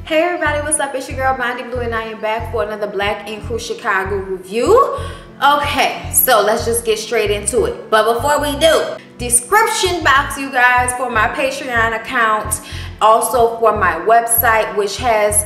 Hey everybody, what's up? It's your girl Bondi Blue and I am back for another Black Ink Crew Chicago review. Okay, so let's just get straight into it. But before we do, description box, you guys, for my Patreon account, also for my website, which has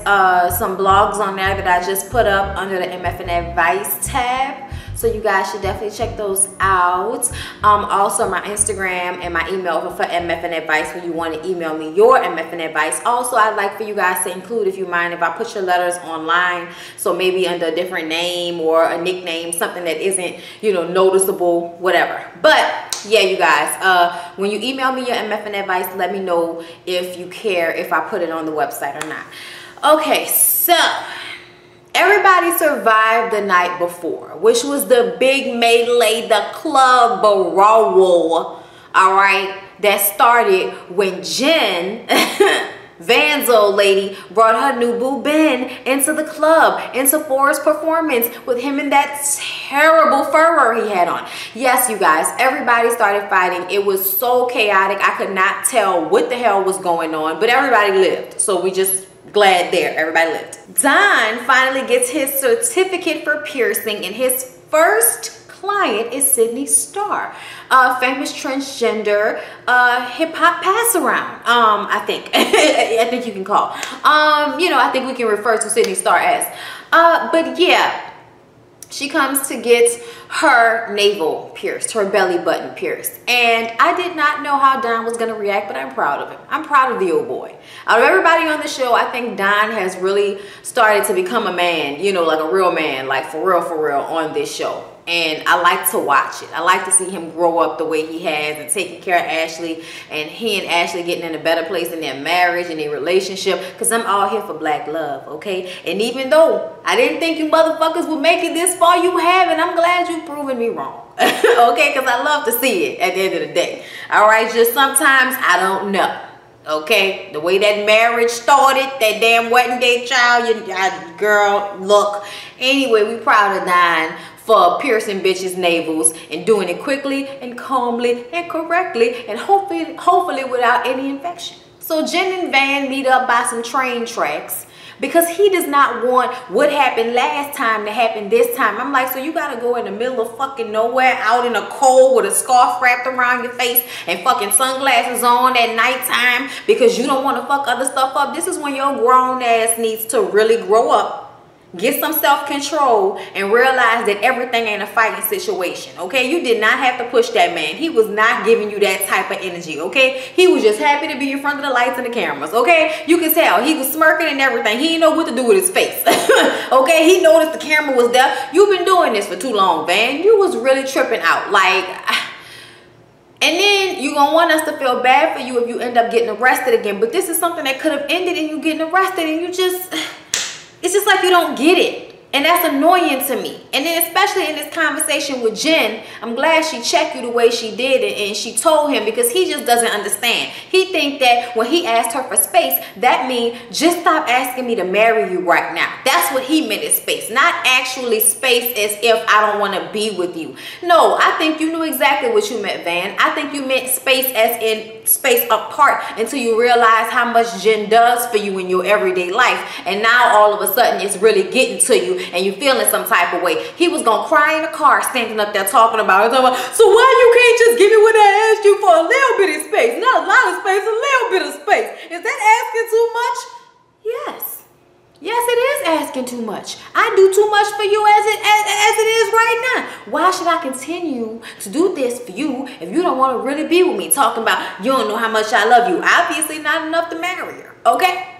some blogs on there that I just put up under the MF and Advice tab. So you guys should definitely check those out. Also my Instagram and my email for MF and Advice when you want to email me your MF and Advice. Also, I'd like for you guys to include, if you mind, if I put your letters online, so maybe under a different name or a nickname, something that isn't, you know, noticeable, whatever. But yeah, you guys, when you email me your MF and Advice, let me know if you care if I put it on the website or not. Okay, so everybody survived the night before, which was the big melee, the club brawl, all right, that started when Jen, Van's old lady, brought her new boo Ben into the club, into Forrest's performance with him and that terrible furor he had on. Yes, you guys, everybody started fighting. It was so chaotic. I could not tell what the hell was going on, but everybody lived. So we just glad there, everybody lived. Don finally gets his certificate for piercing, and his first client is Sydney Starr, a famous transgender hip-hop pass-around, I think. I think you can call. You know, I think we can refer to Sydney Starr as. But yeah, she comes to get her navel pierced, her belly button pierced. And I did not know how Don was going to react, but I'm proud of him. I'm proud of the old boy. Out of everybody on the show, I think Don has really started to become a man, you know, like a real man, like for real on this show. And I like to watch it. I like to see him grow up the way he has and taking care of Ashley, and he and Ashley getting in a better place in their marriage and their relationship, because I'm all here for black love, okay? And even though I didn't think you motherfuckers would make it this far, you have, and I'm glad you've proven me wrong. Okay, because I love to see it at the end of the day. All right, just sometimes I don't know. Okay, the way that marriage started, that damn wedding day child, girl, look. Anyway, we proud of Don for piercing bitches' navels and doing it quickly and calmly and correctly, and hopefully without any infection. So Jen and Van meet up by some train tracks, because he does not want what happened last time to happen this time. I'm like, so you gotta go in the middle of fucking nowhere, out in the cold with a scarf wrapped around your face and fucking sunglasses on at nighttime because you don't want to fuck other stuff up? This is when your grown ass needs to really grow up, get some self-control, and realize that everything ain't a fighting situation, okay? You did not have to push that man. He was not giving you that type of energy, okay? He was just happy to be in front of the lights and the cameras, okay? You can tell he was smirking and everything. He didn't know what to do with his face, okay? He noticed the camera was there. You've been doing this for too long, Van. You was really tripping out, like. And then you're gonna want us to feel bad for you if you end up getting arrested again. But this is something that could have ended in you getting arrested, and you just, it's just like you don't get it. And that's annoying to me. And then especially in this conversation with Jen, I'm glad she checked you the way she did it, and she told him, because he just doesn't understand. He think that when he asked her for space, that means just stop asking me to marry you right now. That's what he meant as space, not actually space as if I don't want to be with you. No, I think you knew exactly what you meant, Van. I think you meant space as in space apart, until you realize how much Jen does for you in your everyday life. And now all of a sudden it's really getting to you and you feeling some type of way. He was gonna cry in the car standing up there talking about it, so why you can't just give me what I asked you for? A little bit of space, not a lot of space, a little bit of space. Is that asking too much? Yes. Yes, it is asking too much. I do too much for you as it is right now. Why should I continue to do this for you if you don't want to really be with me? Talking about you don't know how much I love you. Obviously not enough to marry her, okay?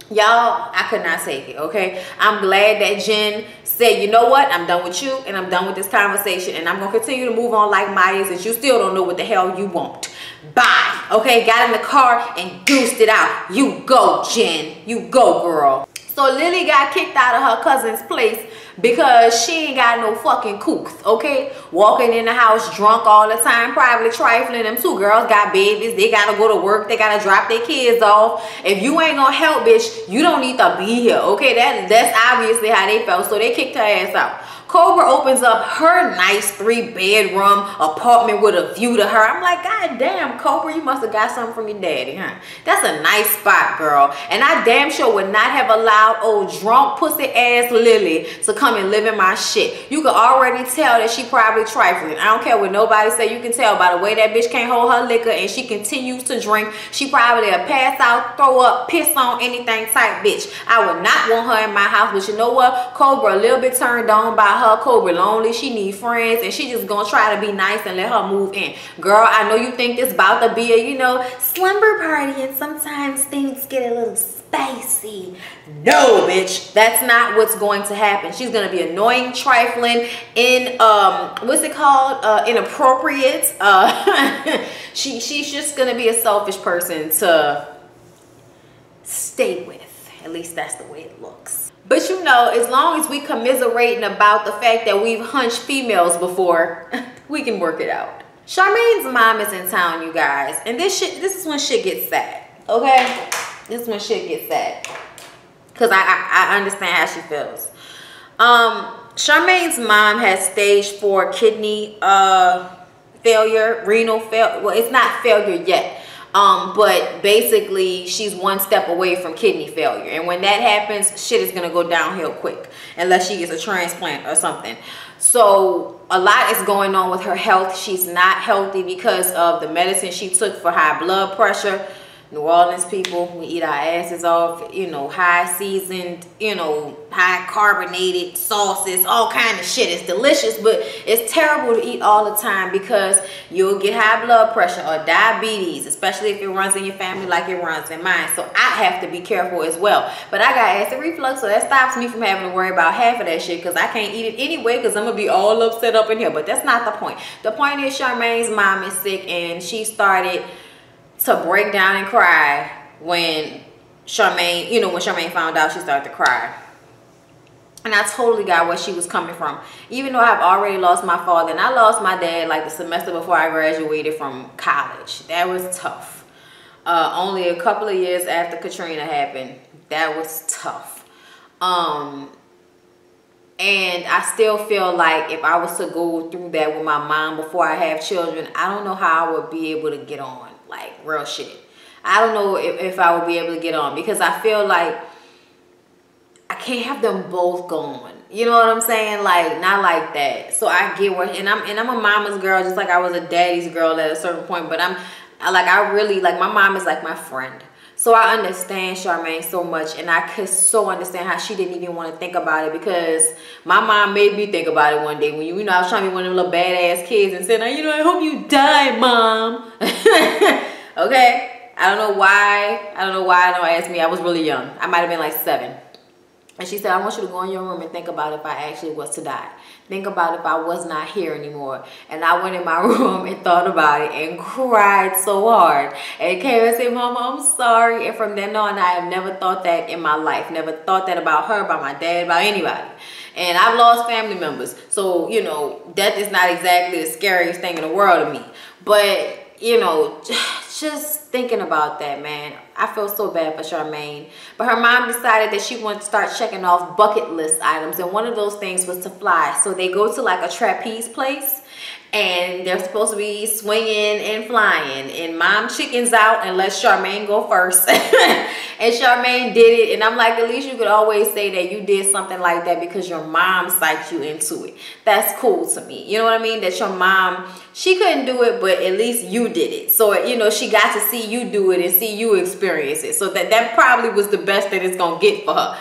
Y'all, I could not take it, okay? I'm glad that Jen said, you know what? I'm done with you, and I'm done with this conversation, and I'm going to continue to move on like Maya, since you still don't know what the hell you want. Bye, okay? Got in the car and goosed it out. You go, Jen. You go, girl. So Lily got kicked out of her cousin's place because she ain't got no fucking couth, okay? Walking in the house drunk all the time, probably trifling. Them two girls got babies. They gotta go to work. They gotta drop their kids off. If you ain't gonna help, bitch, you don't need to be here, okay? That's obviously how they felt. So they kicked her ass out. Cobra opens up her nice 3-bedroom apartment with a view to her. I'm like, God damn, Cobra, you must have got something from your daddy, huh? That's a nice spot, girl. And I damn sure would not have allowed old drunk pussy ass Lily to come and live in my shit. You could already tell that she probably trifling. I don't care what nobody say. You can tell by the way that bitch can't hold her liquor and she continues to drink. She probably a pass out, throw up, piss on anything type bitch. I would not want her in my house. But you know what? Cobra a little bit turned on by her. Cobra lonely. She need friends and she just gonna try to be nice and let her move in. Girl, I know you think this about to be a, you know, slumber party and sometimes things get a little spicy. No, bitch. That's not what's going to happen. She's gonna be annoying, trifling, what's it called? Inappropriate. She's just gonna be a selfish person to stay with. At least that's the way it looks. But you know, as long as we commiserating about the fact that we've hunched females before, we can work it out. Charmaine's mom is in town, you guys. And this is when shit gets sad. Okay? This is when shit gets sad. Because I understand how she feels. Charmaine's mom has stage 4 kidney failure, renal failure. Well, it's not failure yet. But basically she's one step away from kidney failure, and when that happens, shit is gonna go downhill quick unless she gets a transplant or something. So a lot is going on with her health. She's not healthy because of the medicine she took for high blood pressure. New Orleans people, we eat our asses off, you know, high seasoned, you know, high carbonated sauces, all kind of shit. It's delicious, but it's terrible to eat all the time because you'll get high blood pressure or diabetes, especially if it runs in your family like it runs in mine. So I have to be careful as well. But I got acid reflux, so that stops me from having to worry about half of that shit because I can't eat it anyway because I'm going to be all upset up in here. But that's not the point. The point is Charmaine's mom is sick and she started to break down and cry when Charmaine, you know, when Charmaine found out, she started to cry. And I totally got where she was coming from. Even though I've already lost my father, and I lost my dad like the semester before I graduated from college. That was tough. Only a couple of years after Katrina happened, that was tough. And I still feel like if I was to go through that with my mom before I have children, I don't know how I would be able to get on. Like, real shit. I don't know if I would be able to get on because I feel like I can't have them both going. You know what I'm saying? Like, not like that. So I get where, and I'm a mama's girl just like I was a daddy's girl at a certain point. But I really, like, my mom is like my friend. So I understand Charmaine so much, and I could so understand how she didn't even want to think about it because my mom made me think about it one day when you know I was trying to be one of them little badass kids and said, you know, I hope you die, mom. Okay, I don't know why. Don't ask me. I was really young. I might have been like 7. And she said, I want you to go in your room and think about if I actually was to die. Think about if I was not here anymore. And I went in my room and thought about it and cried so hard. And came and said, Mama, I'm sorry. And from then on, I have never thought that in my life. Never thought that about her, about my dad, about anybody. And I've lost family members. So, you know, death is not exactly the scariest thing in the world to me. But, you know, just thinking about that, man, I feel so bad for Charmaine. But her mom decided that she wanted to start checking off bucket list items, and one of those things was to fly. So they go to like a trapeze place, and they're supposed to be swinging and flying, and mom chickens out and lets Charmaine go first. And Charmaine did it, and I'm like, at least you could always say that you did something like that because your mom psyched you into it. That's cool to me. You know what I mean? That your mom, she couldn't do it, but at least you did it. So, you know, she got to see you do it and see you experience it. So that probably was the best that it's gonna get for her.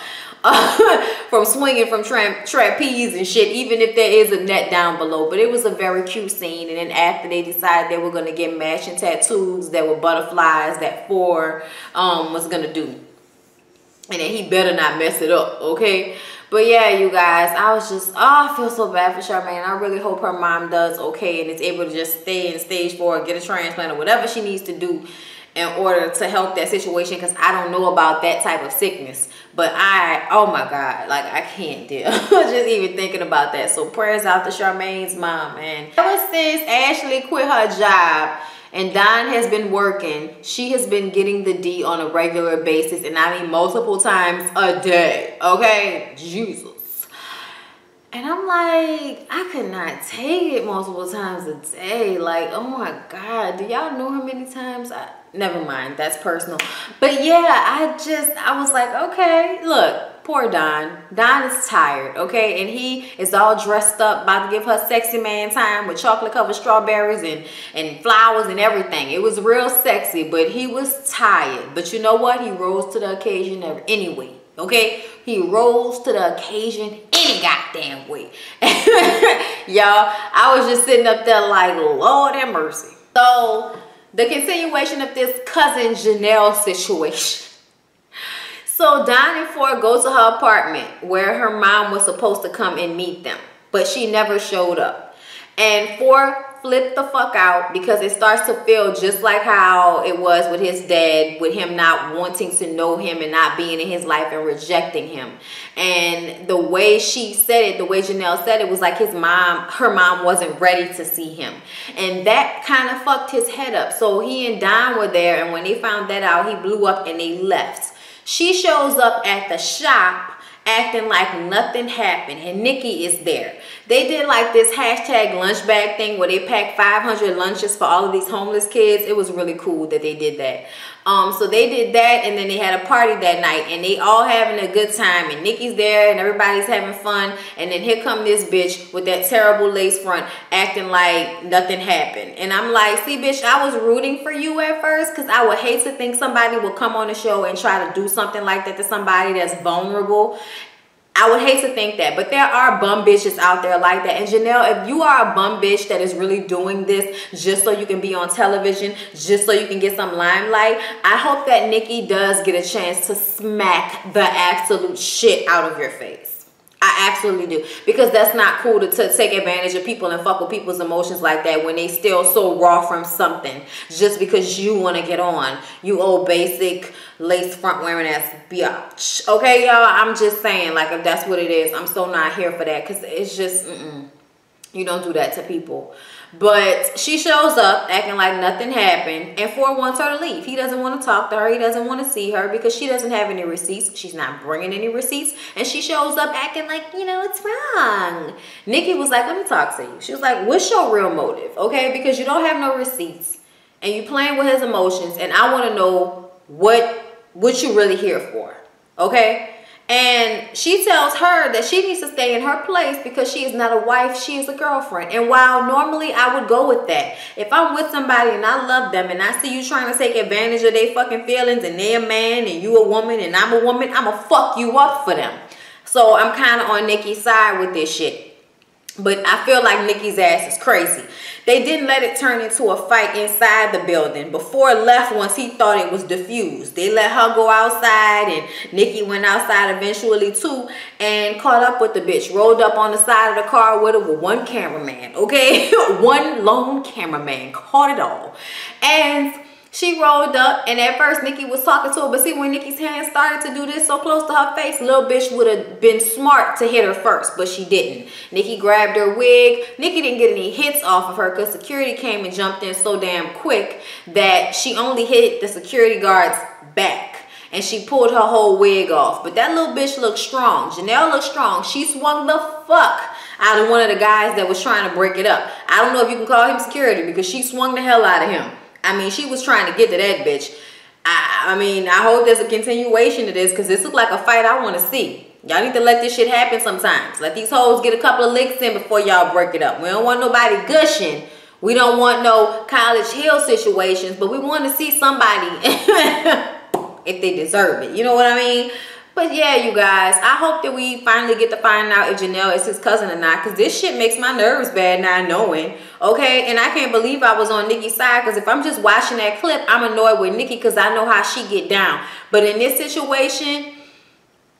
From swinging from trapeze and shit, even if there is a net down below. But it was a very cute scene. And then after they decided they were going to get matching tattoos that were butterflies that 4 was going to do. And then he better not mess it up, okay? But yeah, you guys, I was just, I feel so bad for Charmaine. I really hope her mom does okay and is able to just stay in stage 4, get a transplant or whatever she needs to do in order to help that situation, because I don't know about that type of sickness. But oh my God, like I can't deal just even thinking about that. So prayers out to Charmaine's mom, man. Ever since Ashley quit her job and Dawn has been working, she has been getting the D on a regular basis, and I mean multiple times a day, okay? Jesus. And I'm like, I could not take it multiple times a day. Like, oh my God, do y'all know how many times never mind, that's personal. But yeah, I was like, okay, look, poor Don. Don is tired, okay? And he is all dressed up, about to give her sexy man time with chocolate covered strawberries and flowers and everything. It was real sexy, but he was tired. But you know what? He rose to the occasion anyway. Okay, he rose to the occasion any goddamn way. Y'all, I was just sitting up there like, Lord have mercy. So the continuation of this cousin Janelle situation. So Don and Ford go to her apartment where her mom was supposed to come and meet them, but she never showed up. And Ford flipped the fuck out because it starts to feel just like how it was with his dad, with him not wanting to know him and not being in his life and rejecting him. And the way she said it, the way Janelle said it, was like her mom wasn't ready to see him. And that kind of fucked his head up. So he and Don were there, and when they found that out, he blew up and they left. She shows up at the shop acting like nothing happened, and Nikki is there. They did like this hashtag lunch bag thing where they packed 500 lunches for all of these homeless kids. It was really cool that they did that. So they did that, and then they had a party that night, and they all having a good time, and Nikki's there and everybody's having fun. And then here come this bitch with that terrible lace front acting like nothing happened. And I'm like, see bitch, I was rooting for you at first, because I would hate to think somebody would come on the show and try to do something like that to somebody that's vulnerable. I would hate to think that, but there are bum bitches out there like that. And Janelle, if you are a bum bitch that is really doing this just so you can be on television, just so you can get some limelight, I hope that Nikki does get a chance to smack the absolute shit out of your face. I absolutely do, because that's not cool to take advantage of people and fuck with people's emotions like that when they still so raw from something just because you want to get on, you old basic lace front wearing ass biatch. Okay, y'all, I'm just saying, like, if that's what it is, I'm so not here for that, because it's just you don't do that to people. But she shows up acting like nothing happened, and Ford wants her to leave. He doesn't want to talk to her. He doesn't want to see her because she doesn't have any receipts. She's not bringing any receipts, and she shows up acting like, you know, it's wrong. Nikki was like, let me talk to you. She was like, what's your real motive? Okay, because you don't have no receipts, and you playing with his emotions, and I want to know what you really here for. Okay. And she tells her that she needs to stay in her place because she is not a wife, she is a girlfriend. And while normally I would go with that, if I'm with somebody and I love them and I see you trying to take advantage of their fucking feelings and they're a man and you a woman and I'm a woman, I'ma fuck you up for them. So I'm kind of on Nikki's side with this shit. But I feel like Nikki's ass is crazy. They didn't let it turn into a fight inside the building. Before left once he thought it was diffused. They let her go outside, and Nikki went outside eventually too and caught up with the bitch. Rolled up on the side of the car with her with one cameraman, okay? One lone cameraman. Caught it all. And she rolled up, and at first Nikki was talking to her, but see, when Nikki's hand started to do this so close to her face, little bitch would have been smart to hit her first, but she didn't. Nikki grabbed her wig. Nikki didn't get any hits off of her because security came and jumped in so damn quick that she only hit the security guard's back, and she pulled her whole wig off. But that little bitch looked strong. Janelle looked strong. She swung the fuck out of one of the guys that was trying to break it up. I don't know if you can call him security because she swung the hell out of him. I mean, she was trying to get to that bitch. I mean, I hope there's a continuation to this because this looks like a fight I want to see. Y'all need to let this shit happen sometimes. Let these hoes get a couple of licks in before y'all break it up. We don't want nobody gushing. We don't want no College Hill situations, but we want to see somebody if they deserve it. You know what I mean? But yeah, you guys, I hope that we finally get to find out if Janelle is his cousin or not, because this shit makes my nerves bad not knowing, okay? And I can't believe I was on Nikki's side, because if I'm just watching that clip, I'm annoyed with Nikki because I know how she get down. But in this situation,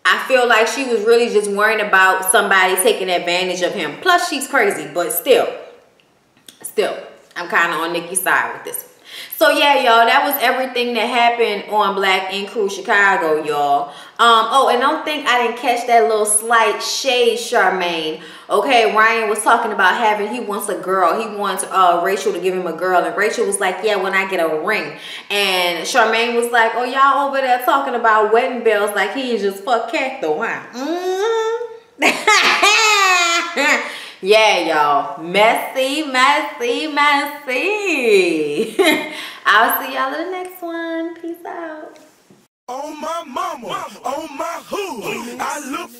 I feel like she was really just worrying about somebody taking advantage of him. Plus, she's crazy, but still, I'm kind of on Nikki's side with this. So yeah, y'all, that was everything that happened on Black Ink Crew Chicago, y'all. Oh, and don't think I didn't catch that little slight shade, Charmaine. Okay, Ryan was talking about he wants a girl. He wants Rachel to give him a girl. And Rachel was like, yeah, when I get a ring. And Charmaine was like, oh, y'all over there talking about wedding bells like he is just fuck cat though, huh? Yeah, y'all. Messy, messy, messy. I'll see y'all in the next one. Peace out. On my mama, on my hood, I look